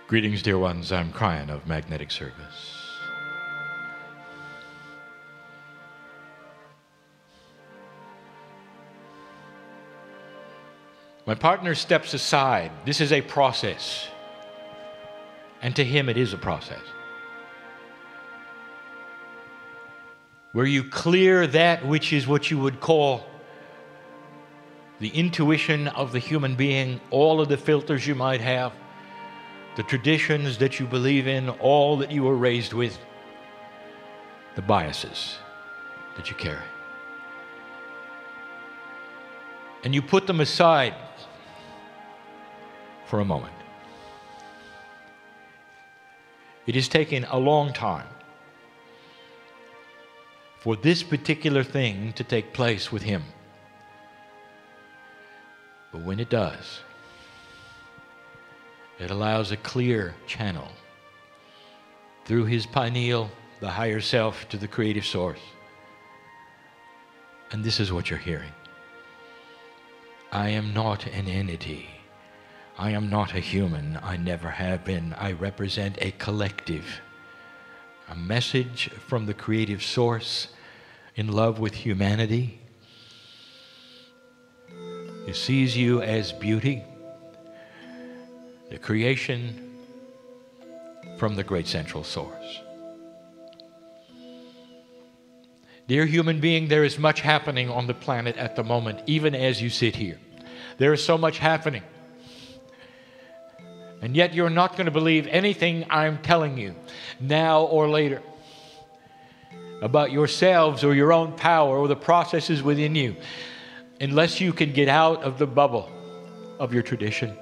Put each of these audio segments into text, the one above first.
Greetings, dear ones. I'm Kryon of Magnetic Service. My partner steps aside. This is a process. And to him, it is a process. Where you clear that which is what you would call the intuition of the human being, all of the filters you might have, the traditions that you believe in, all that you were raised with, the biases that you carry. And you put them aside for a moment. It has taken a long time for this particular thing to take place with him. But when it does, it allows a clear channel through his pineal, the higher self, to the creative source. And this is what you're hearing. I am not an entity. I am not a human. I never have been. I represent a collective, a message from the creative source in love with humanity. He sees you as beauty, the creation from the great central source. Dear human being, there is much happening on the planet at the moment, even as you sit here. There is so much happening. And yet you're not going to believe anything I'm telling you, now or later, about yourselves or your own power or the processes within you, unless you can get out of the bubble of your tradition.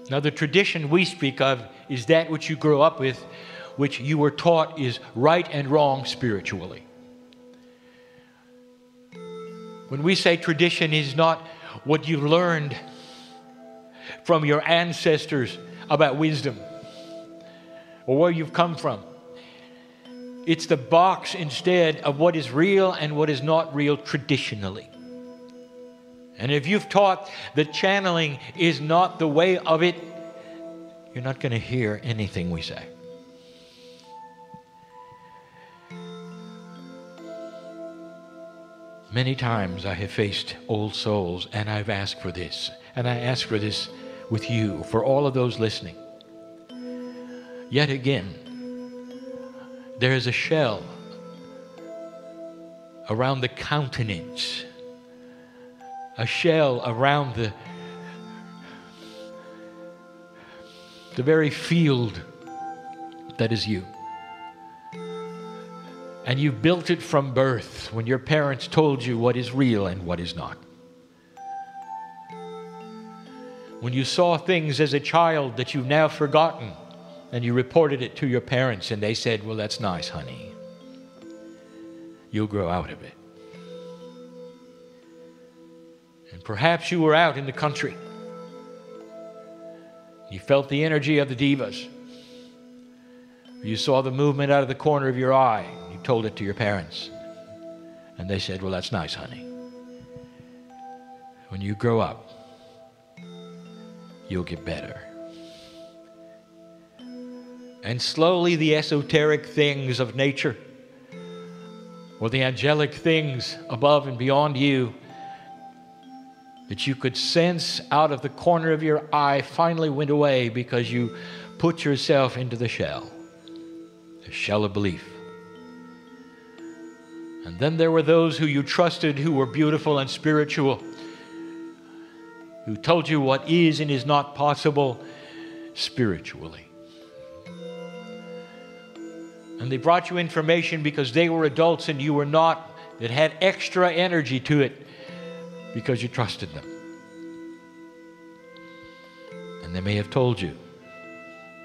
Now, the tradition we speak of is that which you grew up with, which you were taught is right and wrong spiritually. When we say tradition is not what you've learned from your ancestors about wisdom or where you've come from. It's the box instead of what is real and what is not real traditionally. And if you've taught that channeling is not the way of it, you're not going to hear anything we say. Many times I have faced old souls and I've asked for this. And I ask for this with you, for all of those listening. Yet again, there is a shell around the countenance, a shell around the very field that is you. And you built it from birth when your parents told you what is real and what is not. When you saw things as a child that you've now forgotten and you reported it to your parents and they said, well, that's nice, honey. You'll grow out of it. And perhaps you were out in the country. You felt the energy of the divas. You saw the movement out of the corner of your eye. You told it to your parents. And they said, well, that's nice, honey. When you grow up, you'll get better. And slowly the esoteric things of nature or the angelic things above and beyond you that you could sense out of the corner of your eye finally went away because you put yourself into the shell of belief. And then there were those who you trusted who were beautiful and spiritual, who told you what is and is not possible spiritually. And they brought you information because they were adults and you were not, that had extra energy to it because you trusted them. And they may have told you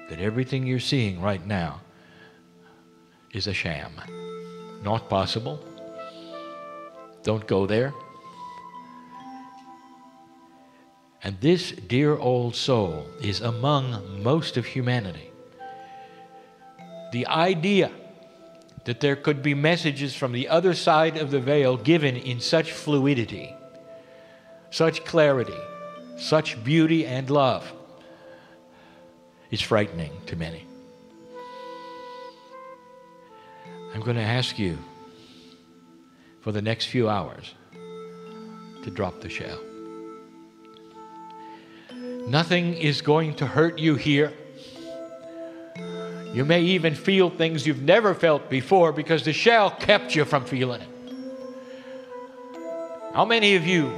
that everything you're seeing right now is a sham. Not possible. Don't go there. And this dear old soul is among most of humanity. The idea that there could be messages from the other side of the veil given in such fluidity, such clarity, such beauty and love, is frightening to many. I'm going to ask you for the next few hours to drop the shell. Nothing is going to hurt you here. You may even feel things you've never felt before because the shell kept you from feeling it. How many of you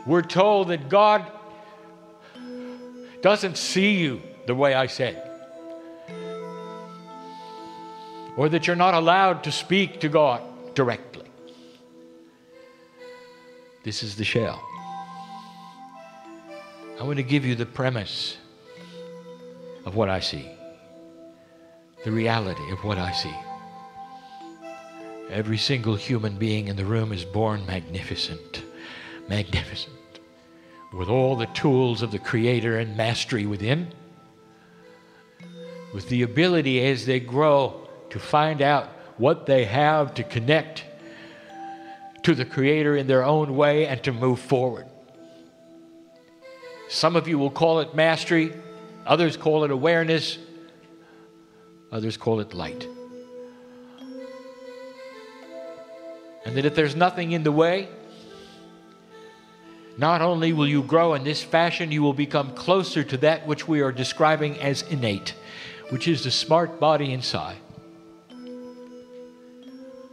were told that God doesn't see you the way I said? Or that you're not allowed to speak to God directly? This is the shell. I want to give you the premise of what I see. The reality of what I see. Every single human being in the room is born magnificent. Magnificent. With all the tools of the Creator and mastery within. With the ability as they grow to find out what they have to connect to the Creator in their own way and to move forward. Some of you will call it mastery. Others call it awareness. Others call it light. And that if there's nothing in the way, not only will you grow in this fashion, you will become closer to that which we are describing as innate, which is the smart body inside.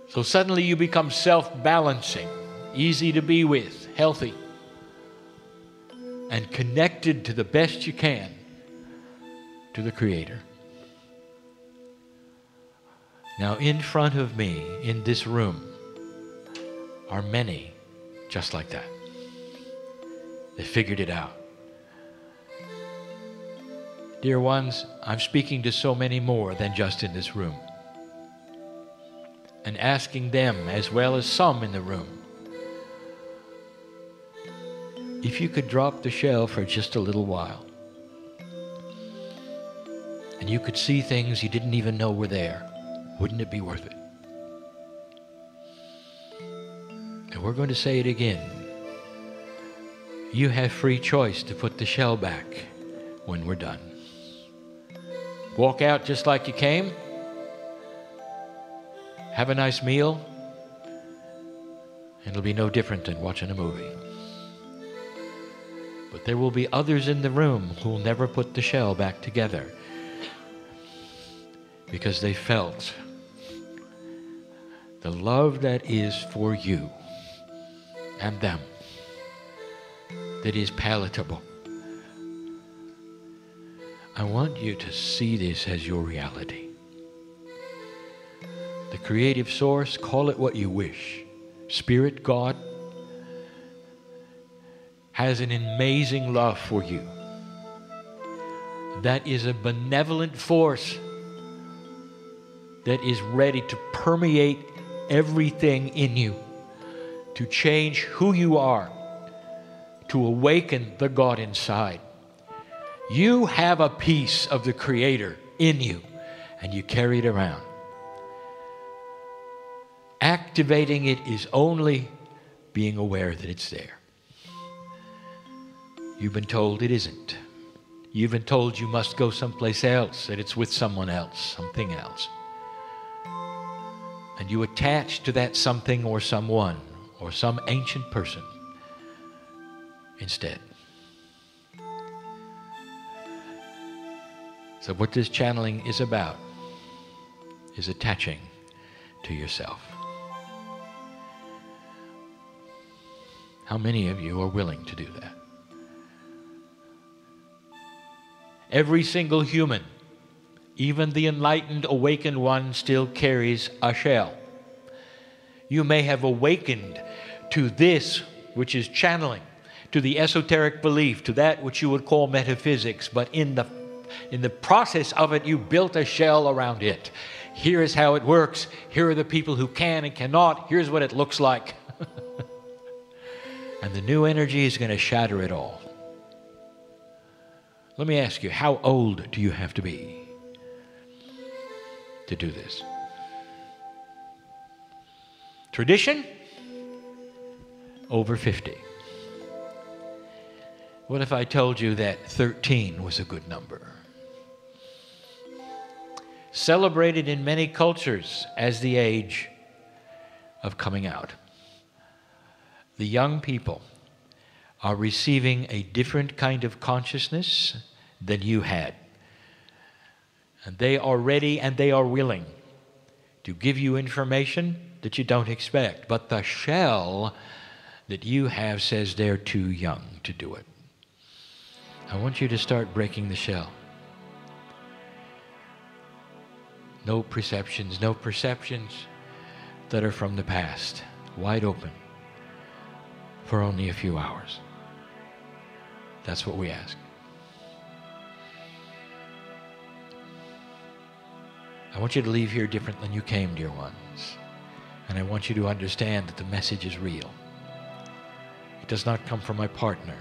So suddenly you become self-balancing, easy to be with, healthy, and connected to the best you can to the Creator. Now, in front of me, in this room, are many just like that. They figured it out. Dear ones, I'm speaking to so many more than just in this room. And asking them, as well as some in the room, if you could drop the shell for just a little while, and you could see things you didn't even know were there, wouldn't it be worth it? And we're going to say it again. You have free choice to put the shell back when we're done. Walk out just like you came. Have a nice meal. It'll be no different than watching a movie. But there will be others in the room who will never put the shell back together because they felt the love that is for you and them, that is palatable. I want you to see this as your reality. The creative source, call it what you wish. Spirit, God, has an amazing love for you. That is a benevolent force that is ready to permeate everything in you, to change who you are, to awaken the God inside. You have a piece of the Creator in you, and you carry it around. Activating it is only being aware that it's there. You've been told it isn't. You've been told you must go someplace else, that it's with someone else, something else. And you attach to that something or someone or some ancient person instead. So what this channeling is about is attaching to yourself. How many of you are willing to do that? Every single human, even the enlightened, awakened one, still carries a shell. You may have awakened to this, which is channeling, to the esoteric belief, to that which you would call metaphysics, but in the process of it, you built a shell around it. Here is how it works. Here are the people who can and cannot. Here's what it looks like. And the new energy is going to shatter it all. Let me ask you, how old do you have to be to do this? Tradition? Over 50. What if I told you that 13 was a good number? celebrated in many cultures as the age of coming out. The young people are receiving a different kind of consciousness than you had. And they are ready and they are willing to give you information that you don't expect. But the shell that you have says they're too young to do it. I want you to start breaking the shell. No perceptions that are from the past. Wide open for only a few hours. That's what we ask. I want you to leave here different than you came, dear ones. And I want you to understand that the message is real. It does not come from my partner.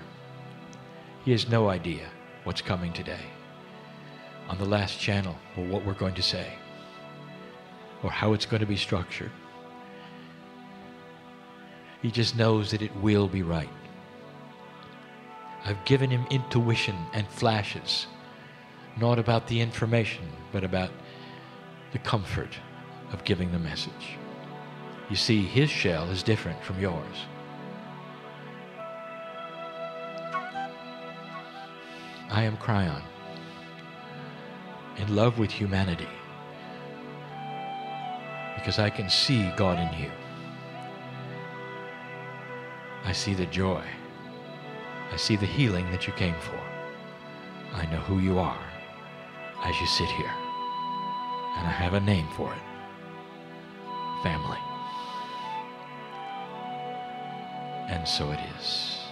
He has no idea what's coming today on the last channel, or what we're going to say, or how it's going to be structured. He just knows that it will be right. I've given him intuition and flashes, not about the information, but about the comfort of giving the message. You see, his shell is different from yours. I am Kryon, in love with humanity, because I can see God in you. I see the joy. I see the healing that you came for. I know who you are as you sit here. And I have a name for it. Family. And so it is.